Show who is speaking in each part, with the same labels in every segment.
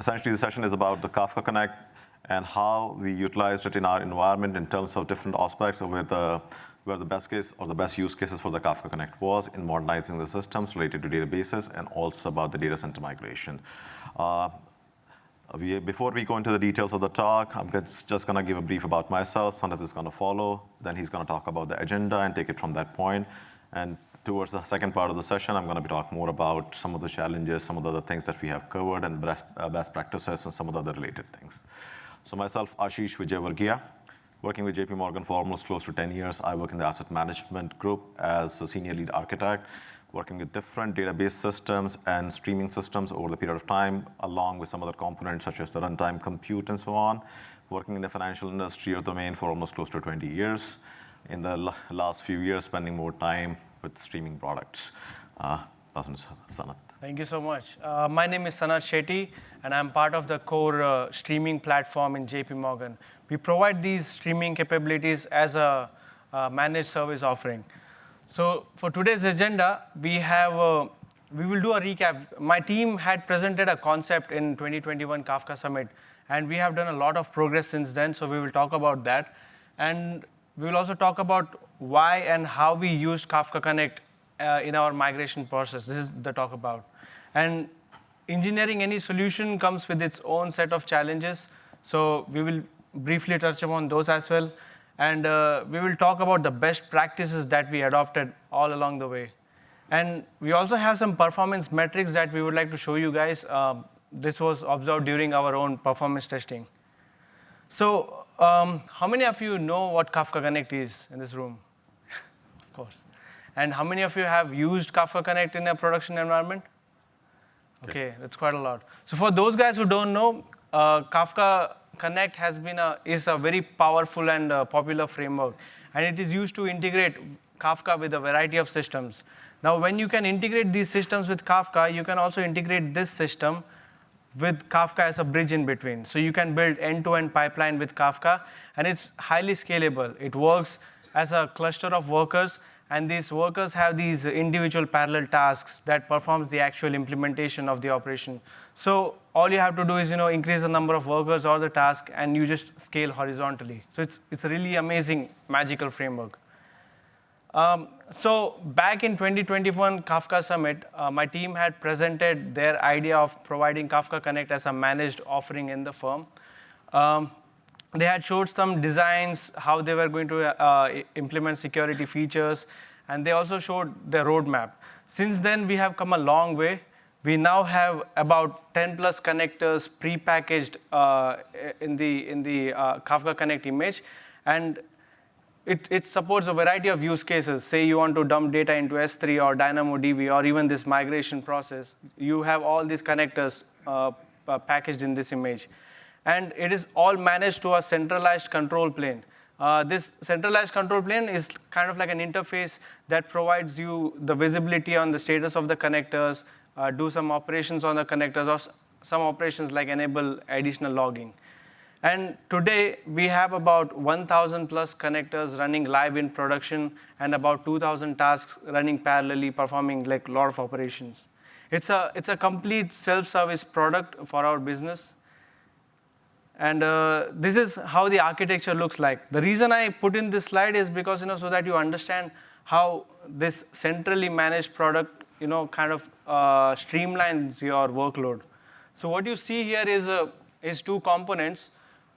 Speaker 1: Essentially, the session is about the Kafka Connect and how we utilized it in our environment in terms of different aspects of where the best case or the best use cases for the Kafka Connect was in modernizing the systems related to databases and also about the data center migration. Before we go into the details of the talk, I'm just going to give a brief about myself. Sanat is going to follow. Then he's going to talk about the agenda and take it from that point. And towards the second part of the session, I'm going to be talking more about some of the challenges, some of the other things that we have covered, and best practices, and some of the other related things. So myself, Ashish Vijayvargiya, working with JPMorgan for almost close to 10 years. I work in the asset management group as a senior lead architect, working with different database systems and streaming systems over the period of time, along with some other components such as the runtime compute and so on. Working in the financial industry or domain for almost close to 20 years. In the last few years, spending more time with streaming products. Sanat.
Speaker 2: Thank you so much. My name is Sanat Shetty, and I'm part of the core streaming platform in JPMorgan. We provide these streaming capabilities as a managed service offering. So for today's agenda, we will do a recap. My team had presented a concept in 2021 Kafka Summit, and we have done a lot of progress since then, so we will talk about that. And we will also talk about why and how we used Kafka Connect in our migration process. This is the talk about. And engineering any solution comes with its own set of challenges, so we will briefly touch upon those as well. And we will talk about the best practices that we adopted all along the way. And we also have some performance metrics that we would like to show you guys. This was observed during our own performance testing. So how many of you know what Kafka Connect is in this room? Of course. And how many of you have used Kafka Connect in a production environment? Okay, that's quite a lot. So for those guys who don't know, Kafka Connect is a very powerful and popular framework. And it is used to integrate Kafka with a variety of systems. Now, when you can integrate these systems with Kafka, you can also integrate this system with Kafka as a bridge in between. So you can build end-to-end pipeline with Kafka, and it's highly scalable. It works as a cluster of workers, and these workers have these individual parallel tasks that performs the actual implementation of the operation. So all you have to do is increase the number of workers or the task, and you just scale horizontally. So it's a really amazing, magical framework. So back in 2021 Kafka Summit, my team had presented their idea of providing Kafka Connect as a managed offering in the firm. They had showed some designs, how they were going to implement security features, and they also showed their roadmap. Since then, we have come a long way. We now have about 10 plus connectors pre-packaged in the Kafka Connect image, and it supports a variety of use cases. Say you want to dump data into S3 or DynamoDB or even this migration process. You have all these connectors packaged in this image. And it is all managed to a centralized control plane. This centralized control plane is kind of like an interface that provides you the visibility on the status of the connectors, do some operations on the connectors, or some operations like enable additional logging. And today, we have about 1,000 plus connectors running live in production and about 2,000 tasks running parallelly, performing like a lot of operations. It's a complete self-service product for our business. And this is how the architecture looks like. The reason I put in this slide is because so that you understand how this centrally managed product kind of streamlines your workload. So what you see here is two components.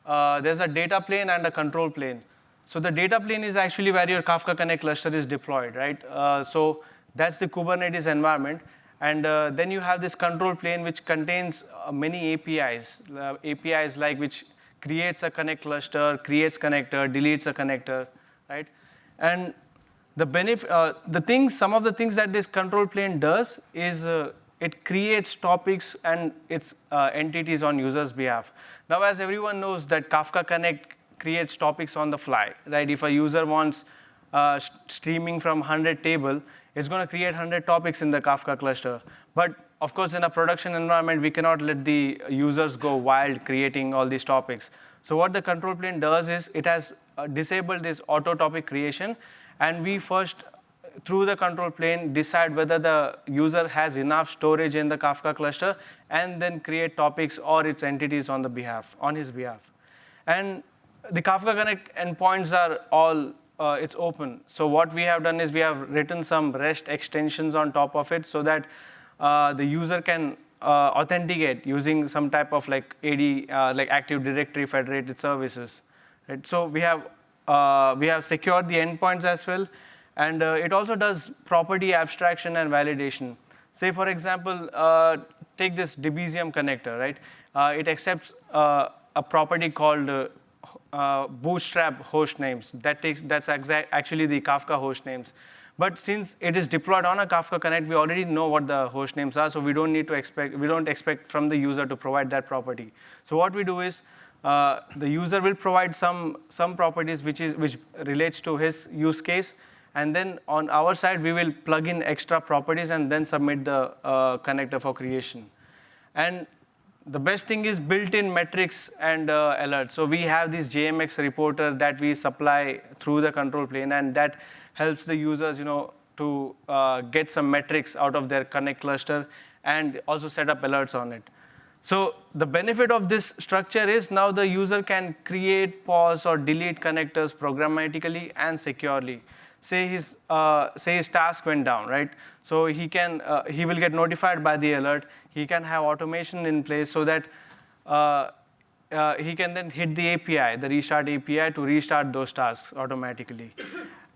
Speaker 2: There's a data plane and a control plane. So the data plane is actually where your Kafka Connect cluster is deployed, right? So that's the Kubernetes environment. And then you have this control plane, which contains many APIs. APIs like which creates a connect cluster, creates connector, deletes a connector, right? And some of the things that this control plane does is it creates topics and its entities on users' behalf. Now, as everyone knows, that Kafka Connect creates topics on the fly, right? If a user wants streaming from 100 table, it's going to create 100 topics in the Kafka cluster. But of course, in a production environment, we cannot let the users go wild creating all these topics. So what the control plane does is it has disabled this auto topic creation, and we first through the control plane, decide whether the user has enough storage in the Kafka cluster, and then create topics or its entities on his behalf. And the Kafka Connect endpoints are all, it's open. So what we have done is we have written some REST extensions on top of it so that the user can authenticate using some type of like AD, like Active Directory Federated Services. Right? So we have secured the endpoints as well. And it also does property abstraction and validation. Say, for example, take this Debezium connector, right? It accepts a property called bootstrap host names. That's actually the Kafka host names. But since it is deployed on a Kafka Connect, we already know what the host names are, so we don't expect from the user to provide that property. So what we do is the user will provide some properties which relates to his use case, and then on our side we will plug in extra properties and then submit the connector for creation. And the best thing is built-in metrics and alerts. So we have this JMX reporter that we supply through the control plane, and that helps the users, to get some metrics out of their Connect cluster and also set up alerts on it. So the benefit of this structure is now the user can create, pause, or delete connectors programmatically and securely. Say his task went down, right? So he will get notified by the alert. He can have automation in place so that he can then hit the API, the restart API, to restart those tasks automatically.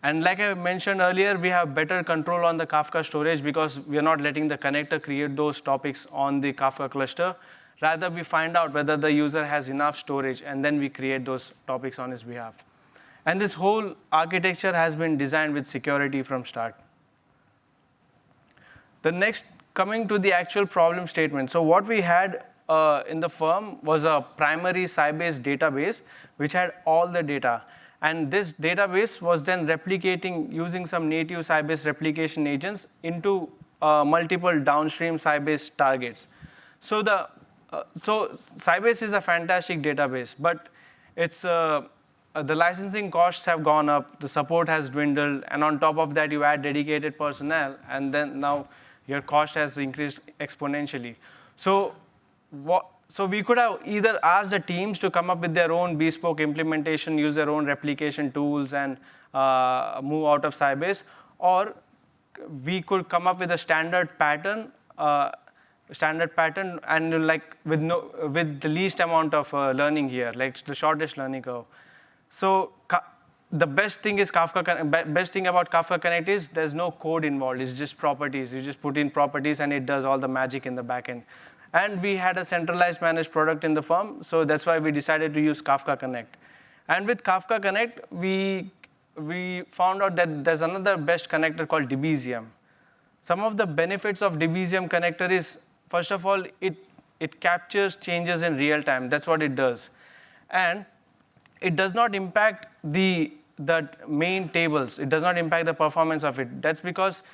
Speaker 2: And like I mentioned earlier, we have better control on the Kafka storage because we are not letting the connector create those topics on the Kafka cluster. Rather, we find out whether the user has enough storage, and then we create those topics on his behalf. And this whole architecture has been designed with security from start. The next, coming to the actual problem statement. So what we had in the firm was a primary Sybase database, which had all the data. And this database was then replicating using some native Sybase replication agents into multiple downstream Sybase targets. So Sybase is a fantastic database, but it's the licensing costs have gone up, the support has dwindled, and on top of that, you add dedicated personnel, and then now your cost has increased exponentially. So we could have either asked the teams to come up with their own bespoke implementation, use their own replication tools, and move out of Sybase, or we could come up with a standard pattern and like with the least amount of learning here, like the shortest learning curve. So the best thing about Kafka Connect is there's no code involved. It's just properties. You just put in properties, and it does all the magic in the backend. And we had a centralized managed product in the firm, so that's why we decided to use Kafka Connect. And with Kafka Connect, we found out that there's another best connector called Debezium. Some of the benefits of Debezium connector is, first of all, it captures changes in real time. That's what it does. And it does not impact the main tables. It does not impact the performance of it. That's because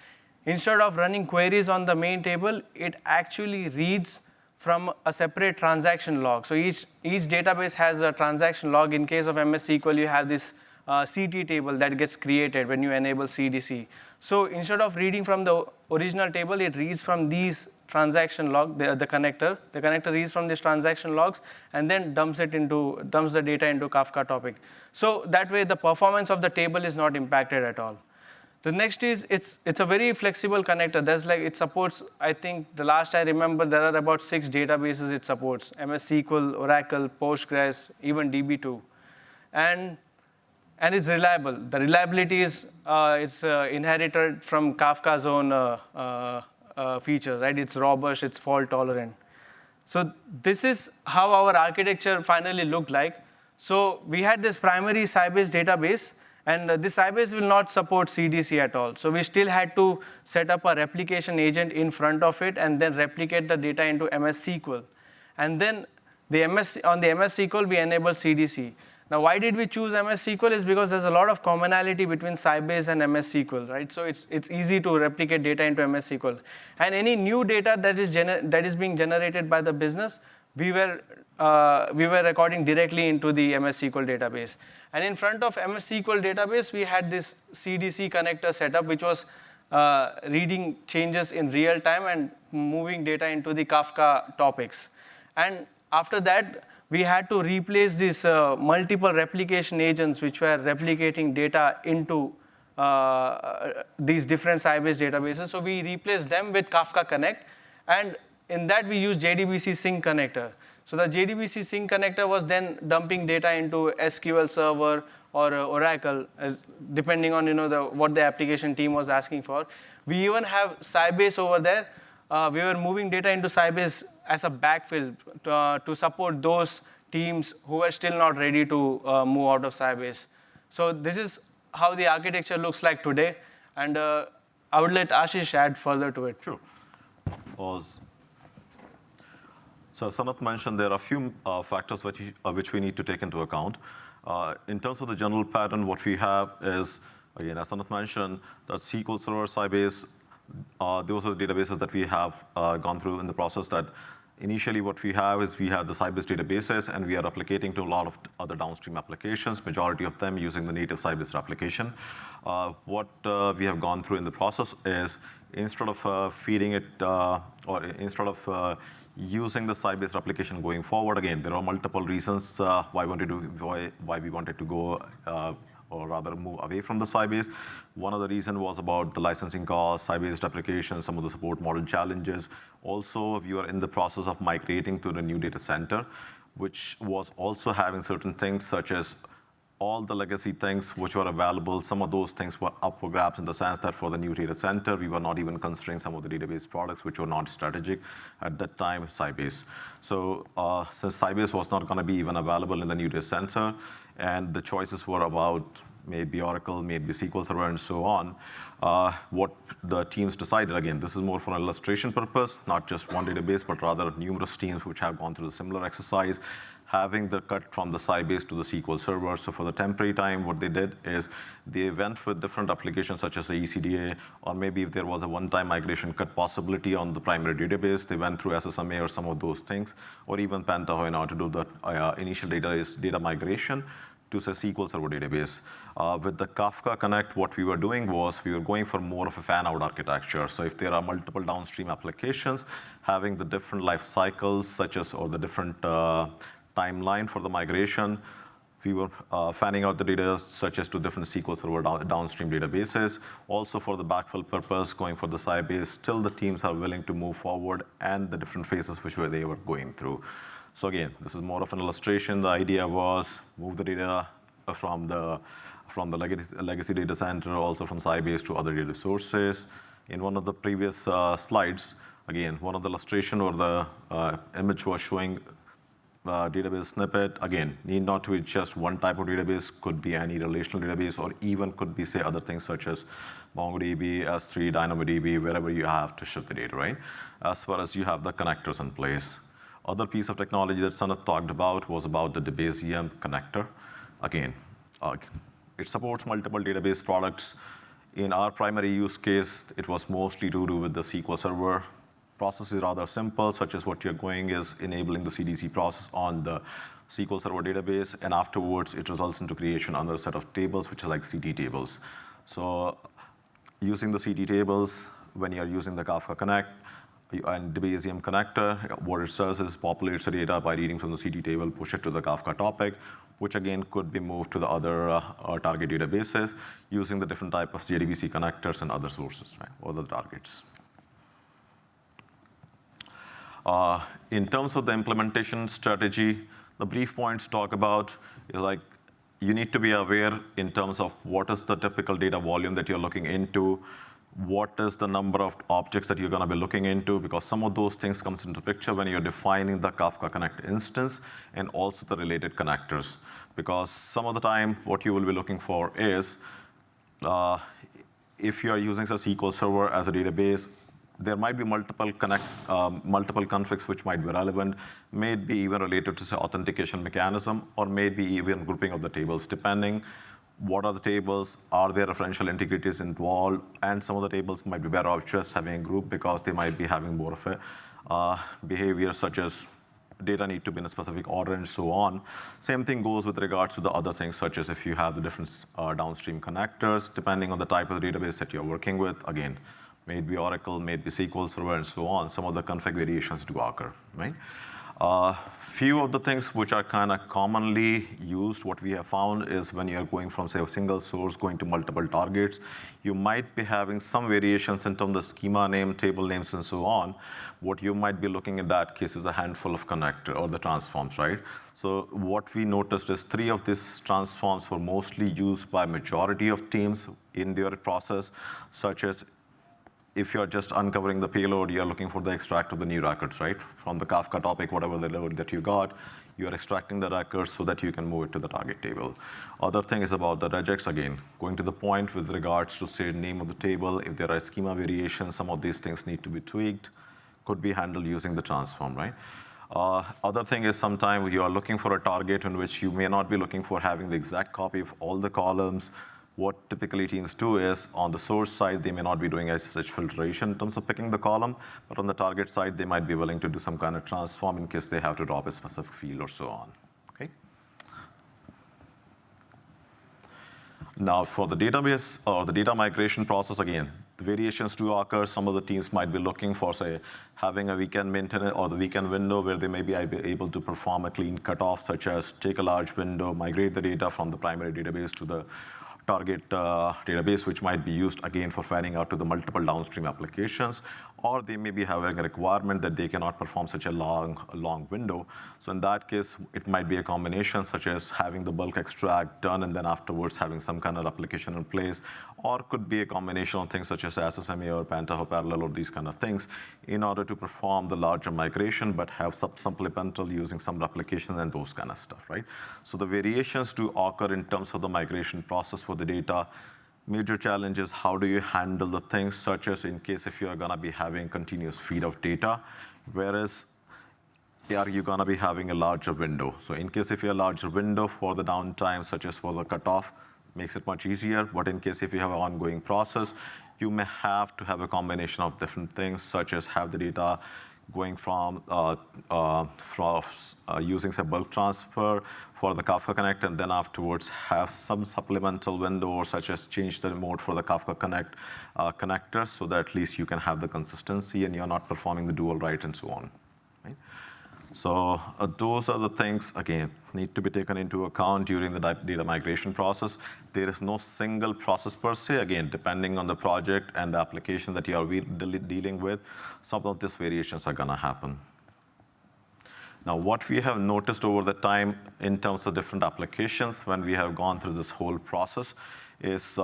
Speaker 2: instead of running queries on the main table, it actually reads from a separate transaction log. So each database has a transaction log. In case of MS SQL, you have this CT table that gets created when you enable CDC. So instead of reading from the original table, it reads from these transaction log, the connector. The connector reads from these transaction logs and then dumps the data into Kafka topic. So that way, the performance of the table is not impacted at all. The next is it's a very flexible connector. It supports, I think the last I remember, there are about 6 databases it supports: MS SQL, Oracle, Postgres, even DB2. And it's reliable. The reliability is inherited from Kafka's own features, right? It's robust, it's fault-tolerant. So this is how our architecture finally looked like. So we had this primary Sybase database, and this Sybase will not support CDC at all. So we still had to set up a replication agent in front of it and then replicate the data into MS SQL. And then on the MS SQL, we enable CDC. Now, why did we choose MS SQL is because there's a lot of commonality between Sybase and MS SQL, right? So it's easy to replicate data into MS SQL. And any new data that is being generated by the business, we were recording directly into the MS SQL database. And in front of MS SQL database, we had this CDC connector setup, which was reading changes in real time and moving data into the Kafka topics. And after that, we had to replace these multiple replication agents which were replicating data into these different Sybase databases. So we replaced them with Kafka Connect. And in that, we used JDBC sync connector. So the JDBC sync connector was then dumping data into SQL Server or Oracle, depending on what the application team was asking for. We even have Sybase over there. We were moving data into Sybase as a backfill to support those teams who are still not ready to move out of Sybase. So this is how the architecture looks like today. And I would let Ashish add further to it.
Speaker 1: Sure. So as Sanat mentioned, there are a few factors which we need to take into account. In terms of the general pattern, what we have is, again, as Sanat mentioned, the SQL Server, Sybase, those are the databases that we have gone through in the process. That initially what we have is we have the Sybase databases, and we are replicating to a lot of other downstream applications, majority of them using the native Sybase replication. What we have gone through in the process is instead of feeding it, or instead of using the Sybase replication going forward, again, there are multiple reasons why we wanted to go or rather move away from the Sybase. One of the reasons was about the licensing costs, Sybase replication, some of the support model challenges. Also, we are in the process of migrating to the new data center, which was also having certain things such as all the legacy things which were available. Some of those things were up for grabs in the sense that for the new data center, we were not even considering some of the database products which were not strategic at that time, Sybase. So since Sybase was not going to be even available in the new data center, and the choices were about maybe Oracle, maybe SQL Server, and so on, what the teams decided, again, this is more for an illustration purpose, not just one database, but rather numerous teams which have gone through a similar exercise, having the cut from the Sybase to the SQL Server. So for the temporary time, what they did is they went with different applications such as the ECDA, or maybe if there was a one-time migration cut possibility on the primary database, they went through SSMA or some of those things, or even Pentaho in order to do the initial data migration to say SQL Server database. With the Kafka Connect, what we were doing was we were going for more of a fan-out architecture. So if there are multiple downstream applications, having the different life cycles such as, or the different timeline for the migration, we were fanning out the data such as to different SQL Server downstream databases. Also for the backfill purpose, going for the Sybase, still the teams are willing to move forward and the different phases which they were going through. So again, this is more of an illustration. The idea was move the data from the legacy data center, also from Sybase to other data sources. In one of the previous slides, again, one of the illustration or the image was showing database snippet. Again, need not to be just one type of database, could be any relational database, or even could be, say, other things such as MongoDB, S3, DynamoDB, wherever you have to ship the data, right? As far as you have the connectors in place. Other piece of technology that Sanat talked about was about the Debezium connector. Again, it supports multiple database products. In our primary use case, it was mostly to do with the SQL Server. Process is rather simple, such as what you're going is enabling the CDC process on the SQL Server database, and afterwards it results into creation under a set of tables, which is like CT tables. So using the CT tables, when you're using the Kafka Connect and Debezium connector, what it does is populates the data by reading from the CT table, push it to the Kafka topic, which again could be moved to the other target databases using the different type of JDBC connectors and other sources, right, or the targets. In terms of the implementation strategy, the brief points talk about is like you need to be aware in terms of what is the typical data volume that you're looking into, what is the number of objects that you're going to be looking into, because some of those things comes into picture when you're defining the Kafka Connect instance and also the related connectors. Because some of the time what you will be looking for is if you are using a SQL Server as a database, there might be multiple configs which might be relevant, may be even related to say authentication mechanism, or maybe even grouping of the tables, depending what are the tables, are there referential integrities involved, and some of the tables might be better off just having a group because they might be having more of a behavior such as data need to be in a specific order and so on. Same thing goes with regards to the other things, such as if you have the different downstream connectors, depending on the type of database that you're working with. Again, may it be Oracle, may it be SQL Server, and so on. Some of the config variations do occur, right? Few of the things which are kind of commonly used, what we have found is when you're going from, say, a single source going to multiple targets, you might be having some variations in terms of the schema name, table names, and so on. What you might be looking in that case is a handful of connector or the transforms, right? So what we noticed is 3 of these transforms were mostly used by majority of teams in their process, such as if you're just uncovering the payload, you're looking for the extract of the new records, right? From the Kafka topic, whatever the load that you got, you're extracting the records so that you can move it to the target table. Other thing is about the regex, again, going to the point with regards to, say, name of the table. If there are schema variations, some of these things need to be tweaked, could be handled using the transform, right? Other thing is sometimes you are looking for a target in which you may not be looking for having the exact copy of all the columns. What typically teams do is, on the source side, they may not be doing SSH filtration in terms of picking the column, but on the target side, they might be willing to do some kind of transform in case they have to drop a specific field or so on, okay? Now, for the database or the data migration process, again, the variations do occur. Some of the teams might be looking for, say, having a weekend maintenance or the weekend window where they may be able to perform a clean cutoff, such as take a large window, migrate the data from the primary database to the target database, which might be used again for fanning out to the multiple downstream applications, or they may be having a requirement that they cannot perform such a long window. So in that case, it might be a combination, such as having the bulk extract done and then afterwards having some kind of application in place, or could be a combination of things such as SSMA or Panta or Parallel or these kind of things in order to perform the larger migration, but have supplemental using some replication and those kind of stuff, right? So the variations do occur in terms of the migration process for the data. Major challenge is how do you handle the things such as in case if you're gonna be having continuous feed of data, whereas are you gonna be having a larger window? So in case if you have a larger window for the downtime, such as for the cutoff, makes it much easier. But in case if you have an ongoing process, you may have to have a combination of different things, such as have the data going from using say bulk transfer for the Kafka Connect, and then afterwards have some supplemental window, or such as change the mode for the Kafka Connect connectors, so that at least you can have the consistency and you're not performing the dual write and so on. Right? So those are the things, again, need to be taken into account during the data migration process. There is no single process per se. Again, depending on the project and the application that you are dealing with, some of these variations are gonna happen. Now, what we have noticed over the time in terms of different applications when we have gone through this whole process is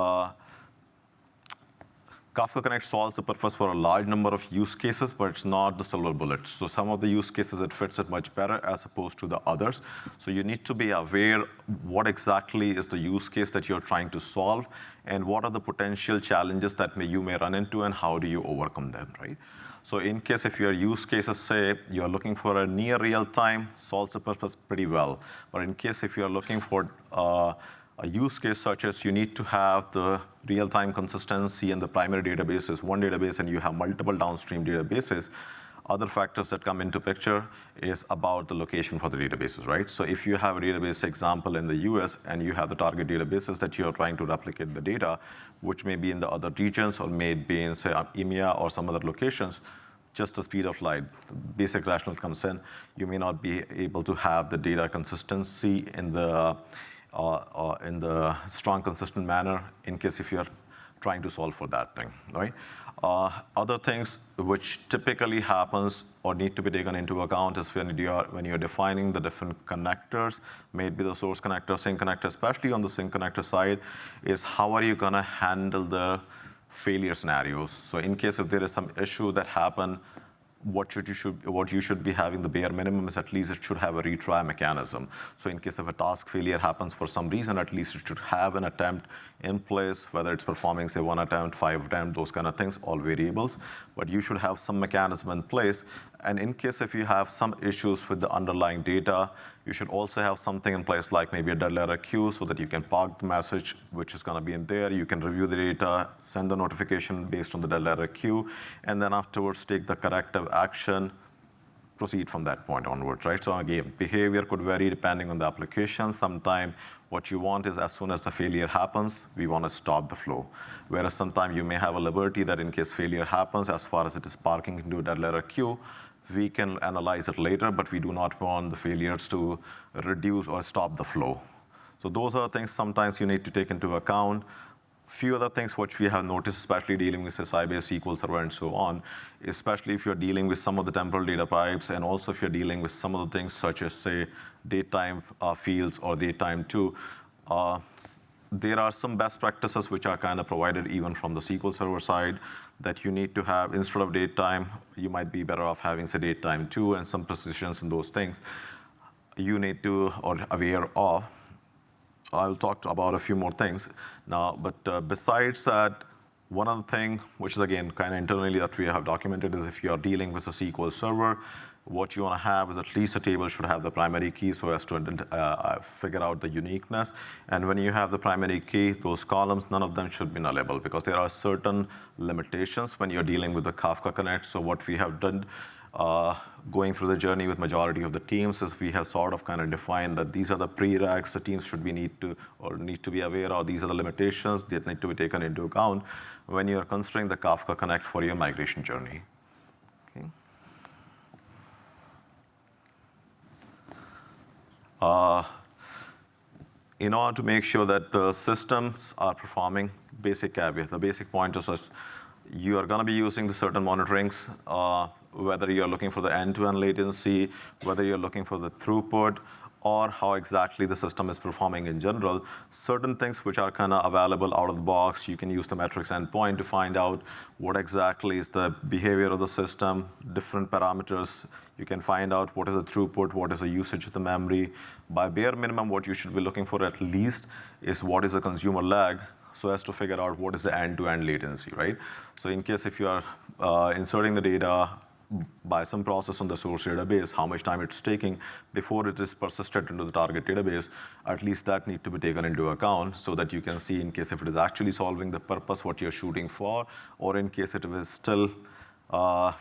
Speaker 1: Kafka Connect solves the purpose for a large number of use cases, but it's not the silver bullet. So some of the use cases, it fits it much better as opposed to the others. So you need to be aware what exactly is the use case that you're trying to solve, and what are the potential challenges that you may run into, and how do you overcome them, right? So in case if your use cases say you're looking for a near real time, solves the purpose pretty well. But in case if you're looking for a use case such as you need to have the real-time consistency in the primary database is one database and you have multiple downstream databases, other factors that come into picture is about the location for the databases, right? So if you have a database example in the US and you have the target databases that you're trying to replicate the data, which may be in the other regions or may be in, say, EMEA or some other locations, just the speed of light, basic rational comes in, you may not be able to have the data consistency in the strong, consistent manner in case if you're trying to solve for that thing, right? Other things which typically happens or need to be taken into account is when you're defining the different connectors, maybe the source connector, sync connector, especially on the sync connector side, is how are you gonna handle the failure scenarios? So in case if there is some issue that happen, what you should be having the bare minimum is at least it should have a retry mechanism. So in case of a task failure happens for some reason, at least it should have an attempt in place, whether it's performing, say, 1 attempt, 5 attempt, those kind of things, all variables. But you should have some mechanism in place. And in case if you have some issues with the underlying data, you should also have something in place like maybe a dead letter queue so that you can park the message which is going to be in there. You can review the data, send the notification based on the dead letter queue, and then afterwards take the corrective action proceed from that point onwards, right? So again, behavior could vary depending on the application. Sometimes what you want is as soon as the failure happens, we want to stop the flow. Whereas sometimes you may have a liberty that in case failure happens, as far as it is parking into a dead letter queue, we can analyze it later, but we do not want the failures to reduce or stop the flow. So those are things sometimes you need to take into account. Few other things which we have noticed, especially dealing with Sybase SQL Server and so on, especially if you're dealing with some of the temporal data pipes, and also if you're dealing with some of the things such as, say, datetime fields or datetime too, there are some best practices which are kind of provided even from the SQL Server side that you need to have. Instead of datetime, you might be better off having, say, datetime too, and some precisions in those things you need to or aware of. I'll talk about a few more things now, but besides that, one other thing, which is again kind of internally that we have documented, is if you are dealing with a SQL Server, what you want to have is at least a table should have the primary key so as to figure out the uniqueness. And when you have the primary key, those columns, none of them should be nullable because there are certain limitations when you're dealing with the Kafka Connect. So what we have done going through the journey with majority of the teams is we have sort of kind of defined that these are the prereqs the teams should need to be aware of. These are the limitations that need to be taken into account when you're considering the Kafka Connect for your migration journey. Okay. In order to make sure that the systems are performing, basic caveat, the basic point is you are going to be using the certain monitorings, whether you're looking for the end-to-end latency, whether you're looking for the throughput, or how exactly the system is performing in general. Certain things which are kind of available out of the box, you can use the metrics endpoint to find out what exactly is the behavior of the system, different parameters. You can find out what is the throughput, what is the usage of the memory. By bare minimum, what you should be looking for at least is what is the consumer lag, so as to figure out what is the end-to-end latency, right? So in case if you are inserting the data by some process on the source database, how much time it's taking before it is persisted into the target database, at least that need to be taken into account so that you can see in case if it is actually solving the purpose what you're shooting for, or in case it is still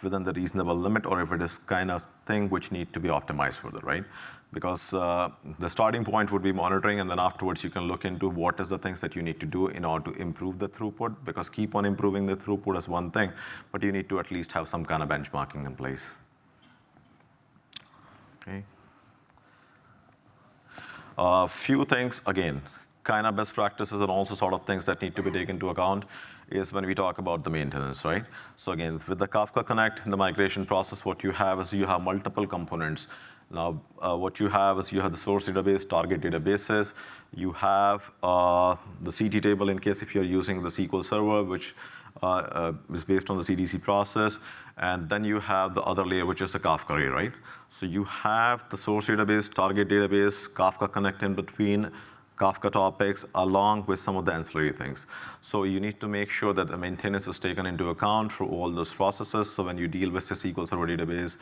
Speaker 1: within the reasonable limit, or if it is kind of thing which need to be optimized further, right? Because the starting point would be monitoring, and then afterwards you can look into what is the things that you need to do in order to improve the throughput, because keep on improving the throughput is one thing, but you need to at least have some kind of benchmarking in place. Okay. Few things, again, kind of best practices and also sort of things that need to be taken into account is when we talk about the maintenance, right? So again, with the Kafka Connect, in the migration process, what you have is you have multiple components. Now, what you have is you have the source database, target databases. You have the CT table in case if you're using the SQL Server, which is based on the CDC process. And then you have the other layer, which is the Kafka layer, right? So you have the source database, target database, Kafka Connect in between, Kafka topics, along with some of the ancillary things. So you need to make sure that the maintenance is taken into account for all those processes. So when you deal with the SQL Server database,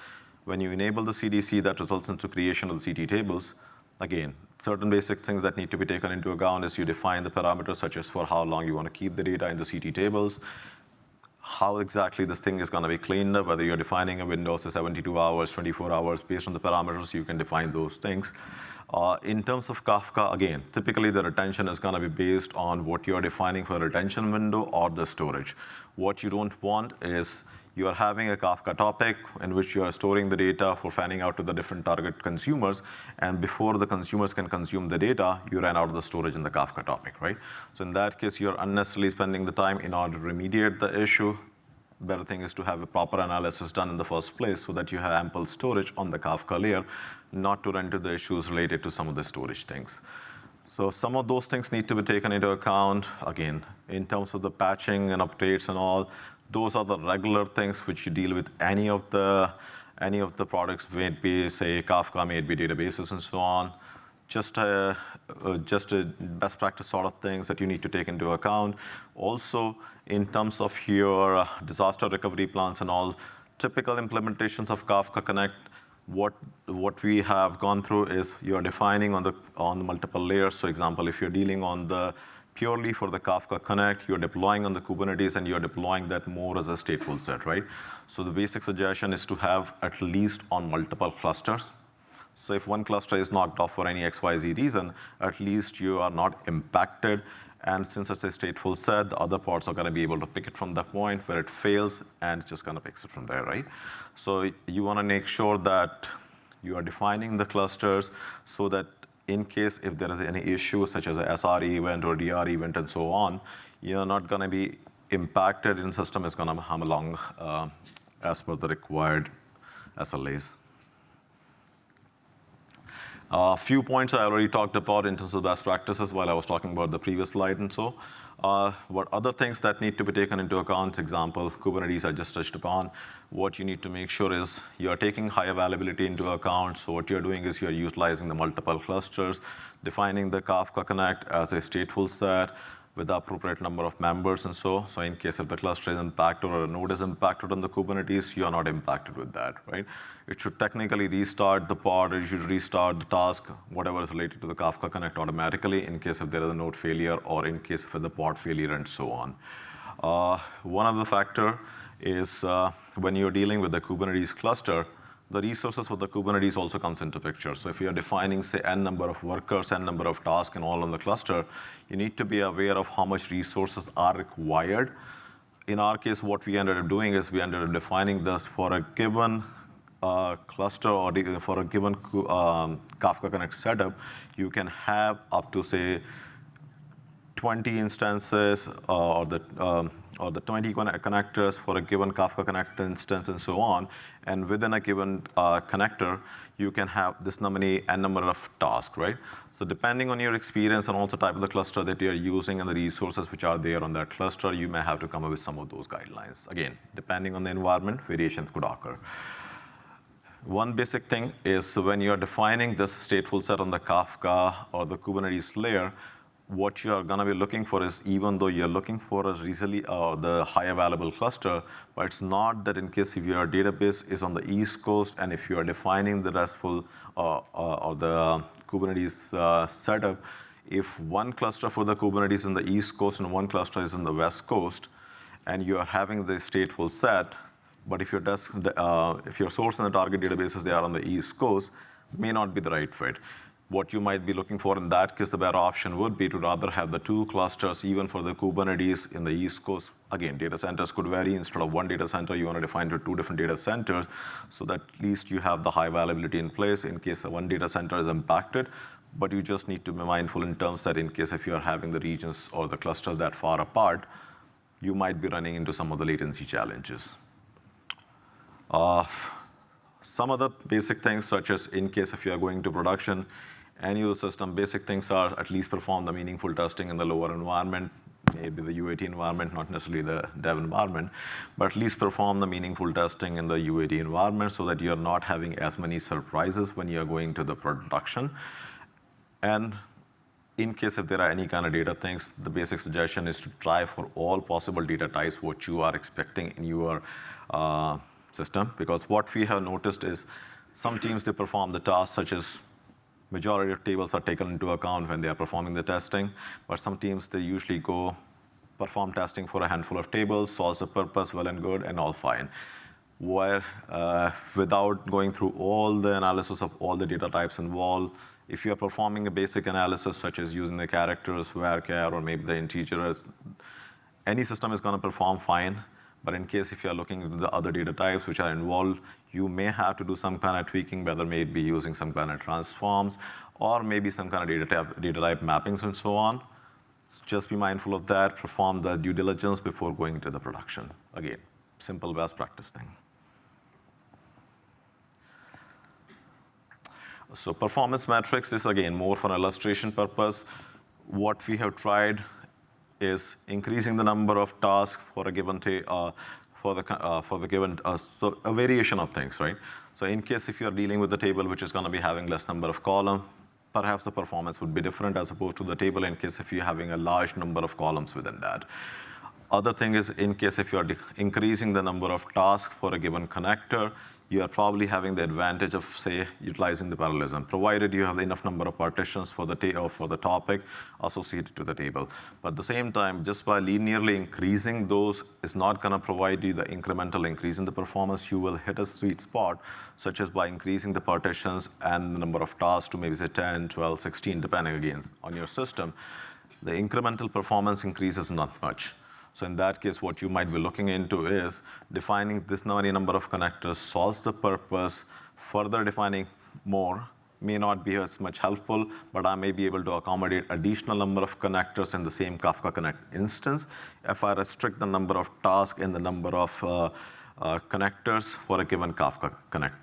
Speaker 1: when you enable the CDC, that results into creation of the CT tables. Again, certain basic things that need to be taken into account is you define the parameters such as for how long you want to keep the data in the CT tables, how exactly this thing is going to be cleaned up, whether you're defining a window, say 72 hours, 24 hours, based on the parameters, you can define those things. In terms of Kafka, again, typically the retention is going to be based on what you're defining for the retention window or the storage. What you don't want is you are having a Kafka topic in which you are storing the data for fanning out to the different target consumers, and before the consumers can consume the data, you ran out of the storage in the Kafka topic, right? So in that case, you're unnecessarily spending the time in order to remediate the issue. Better thing is to have a proper analysis done in the first place so that you have ample storage on the Kafka layer, not to run into the issues related to some of the storage things. So some of those things need to be taken into account. Again, in terms of the patching and updates and all, those are the regular things which you deal with any of the products, may it be, say, Kafka, may it be databases and so on. Just a best practice sort of things that you need to take into account. Also, in terms of your disaster recovery plans and all, typical implementations of Kafka Connect, what we have gone through is you're defining on the multiple layers. So example, if you're dealing on the purely for the Kafka Connect, you're deploying on the Kubernetes, and you're deploying that more as a stateful set, right? So the basic suggestion is to have at least on multiple clusters. So if one cluster is knocked off for any XYZ reason, at least you are not impacted. And since it's a stateful set, the other parts are going to be able to pick it from the point where it fails, and it's just going to pick it from there, right? So you want to make sure that you are defining the clusters so that in case if there is any issue, such as a SR event or DR event and so on, you're not going to be impacted, and system is going to hum along as per the required SLAs. A few points I already talked about in terms of best practices while I was talking about the previous slide and so. What other things that need to be taken into account, example, Kubernetes I just touched upon. What you need to make sure is you're taking high availability into account. So what you're doing is you're utilizing the multiple clusters, defining the Kafka Connect as a stateful set with the appropriate number of members and so. So in case if the cluster is impacted or a node is impacted on the Kubernetes, you're not impacted with that, right? It should technically restart the pod, or you should restart the task, whatever is related to the Kafka Connect automatically in case if there is a node failure or in case of the pod failure and so on. One other factor is when you're dealing with the Kubernetes cluster, the resources for the Kubernetes also comes into picture. So if you're defining, say, n number of workers, n number of tasks and all on the cluster, you need to be aware of how much resources are required. In our case, what we ended up doing is we ended up defining this for a given cluster or for a given Kafka Connect setup. You can have up to, say, 20 instances or the 20 connectors for a given Kafka Connect instance and so on. And within a given connector, you can have this many n number of tasks, right? So depending on your experience and also type of the cluster that you're using and the resources which are there on that cluster, you may have to come up with some of those guidelines. Again, depending on the environment, variations could occur. One basic thing is when you're defining this stateful set on the Kafka or the Kubernetes layer, what you're going to be looking for is, even though you're looking for a the high available cluster, but it's not that in case if your database is on the East Coast and if you are defining the RESTful or the Kubernetes setup, if one cluster for the Kubernetes is in the East Coast and one cluster is in the West Coast, and you are having the stateful set, but if your source and the target databases, they are on the East Coast, may not be the right fit. What you might be looking for in that case, the better option would be to rather have the two clusters, even for the Kubernetes in the East Coast. Again, data centers could vary. Instead of one data center, you want to define to two different data centers so that at least you have the high availability in place in case one data center is impacted. But you just need to be mindful in terms that in case if you are having the regions or the clusters that far apart, you might be running into some of the latency challenges. Some other basic things, such as in case if you are going to production, any of the system, basic things are at least perform the meaningful testing in the lower environment, maybe the UAT environment, not necessarily the dev environment, but at least perform the meaningful testing in the UAT environment so that you're not having as many surprises when you're going to the production. And in case if there are any kind of data things, the basic suggestion is to try for all possible data types what you are expecting in your system. Because what we have noticed is some teams, they perform the tasks such as majority of tables are taken into account when they are performing the testing, but some teams, they usually go perform testing for a handful of tables, solves the purpose, well and good, and all fine. Where without going through all the analysis of all the data types involved, if you are performing a basic analysis such as using the characters, varchar, or maybe the integers, any system is going to perform fine. But in case if you are looking at the other data types which are involved, you may have to do some kind of tweaking, whether maybe using some kind of transforms or maybe some kind of data type mappings and so on. Just be mindful of that. Perform the due diligence before going into the production. Again, simple best practice thing. So performance metrics is again more for illustration purpose. What we have tried is increasing the number of tasks for a given so a variation of things, right? So in case if you're dealing with the table which is going to be having less number of columns, perhaps the performance would be different as opposed to the table in case if you're having a large number of columns within that. Other thing is in case if you're increasing the number of tasks for a given connector, you are probably having the advantage of, say, utilizing the parallelism, provided you have enough number of partitions for the topic associated to the table. But at the same time, just by linearly increasing those is not going to provide you the incremental increase in the performance. You will hit a sweet spot, such as by increasing the partitions and the number of tasks to maybe say 10, 12, 16, depending again on your system. The incremental performance increase is not much. So in that case, what you might be looking into is defining this many number of connectors solves the purpose. Further defining more may not be as much helpful, but I may be able to accommodate additional number of connectors in the same Kafka Connect instance if I restrict the number of tasks and the number of connectors for a given Kafka Connect.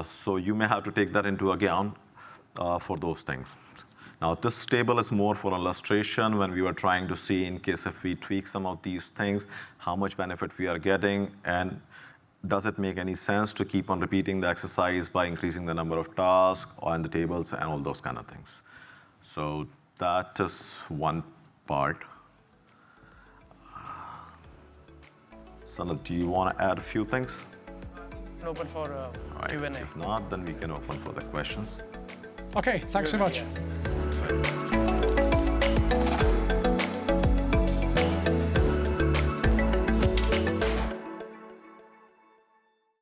Speaker 1: So you may have to take that into account for those things. Now, this table is more for illustration when we were trying to see, in case if we tweak some of these things, how much benefit we are getting, and does it make any sense to keep on repeating the exercise by increasing the number of tasks on the tables and all those kind of things. So that is one part. Sanat, do you want to add a few things?
Speaker 2: Open for
Speaker 1: All right.
Speaker 2: Q&A.
Speaker 1: If not, then we can open for the questions.
Speaker 3: Okay, thanks so much.